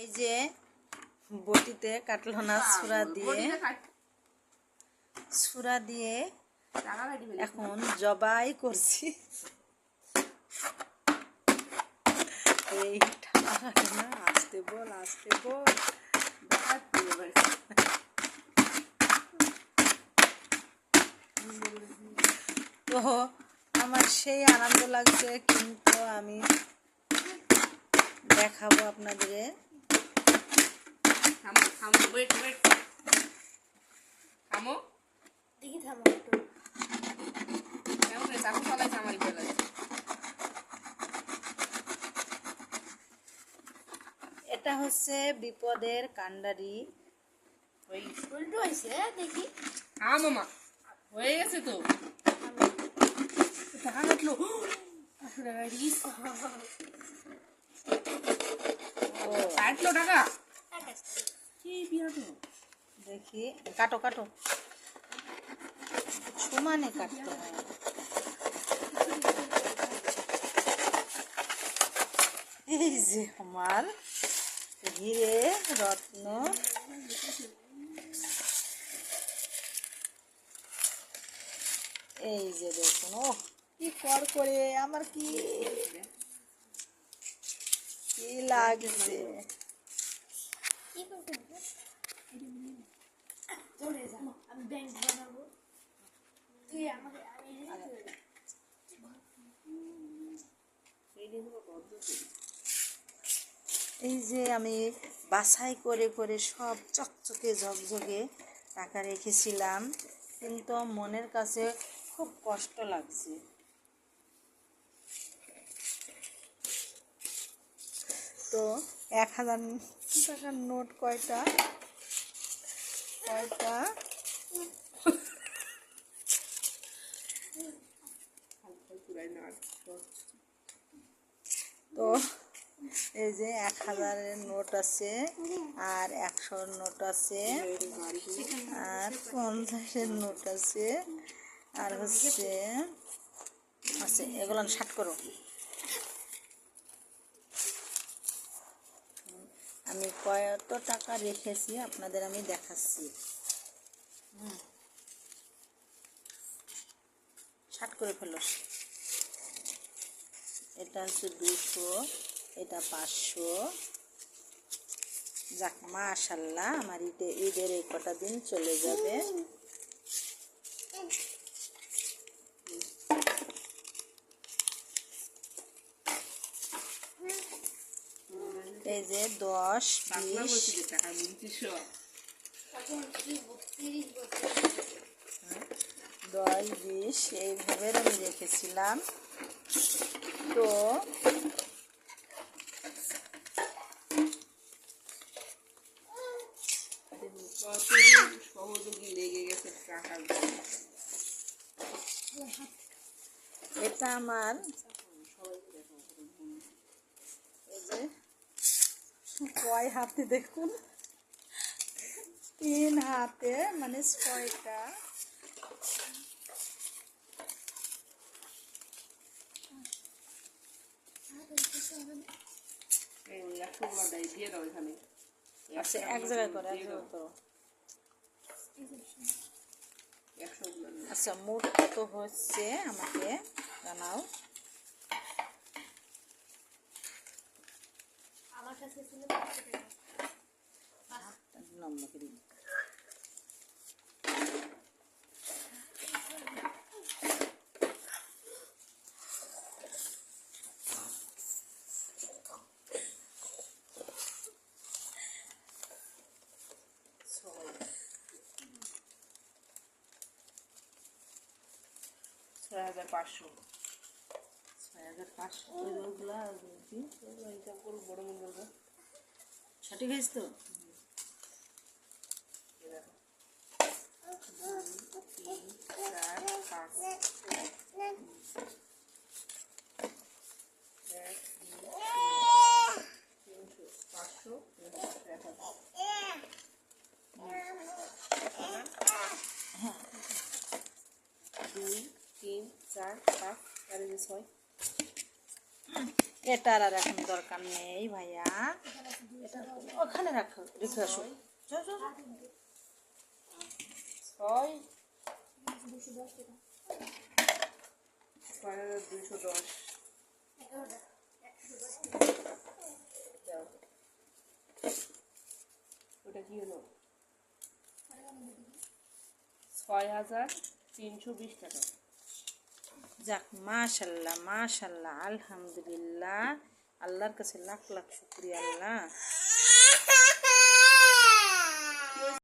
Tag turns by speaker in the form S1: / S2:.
S1: এই যে বটিতে কাটলো না ছুরা দিয়ে এখন জবাই করছি। এই না আসতে বল তো আমার সেই আনন্দ লাগছে, কিন্তু আমি দেখাবো আপনাদের। এটা হচ্ছে বিপদের কান্ডারি। দেখি
S2: মামা হয়ে গেছে তো টাকা কাটলো। কাটলো টাকা
S1: দেখি, কাটো কাটো, সমানে কাটতে হয়। এই যে আমার হিরে রত্ন, এই যে দেখুন, ও কি করে আমার কি লাগছে। এই যে আমি বাছাই করে করে সব চকচকে ঝকঝকে টাকা রেখেছিলাম, কিন্তু মনের কাছে খুব কষ্ট লাগছে। তো 1000 টাকার নোট কয়টা তো এই যে 1000-এর নোট আছে, আর 100-এর নোট আছে, আর 50-এর নোট আছে, আর হচ্ছে এগুলো 60 করো। আমি কত টাকা রেখেছি আপনাদের আমি দেখাচ্ছি। 60 করে ফেলো। এটা হচ্ছে 200, এটা 500। যাক, মাশাআল্লাহ, আমার ঈদের এই কটা দিন চলে যাবে। এই যে 10, 20 এইভাবে আমি রেখেছিলাম। তো এটা আমার এই যে কয় হাতে দেখুন, 3 হাতে, মানে 6টা। আচ্ছা, এক জায়গায় করো। আচ্ছা, মোট কত হচ্ছে আমাকে জানাও। আমার কাছে ছিল 500 টাকা। নম্বর করি। সঠিক হয়েছে তো? এটার আর এখন দরকার নেই ভাইয়া। ওখানে রাখো, রেখে আসো। যাও, যাও, যাও।
S2: 6,210 ওটা কি হলো 6,320 টাকা।
S1: যাক, মাশাল্লাহ মাশাল্লাহ, আলহামদুলিল্লাহ। আল্লাহর কাছে লাখ লাখ শুক্রিয়া আল্লাহ।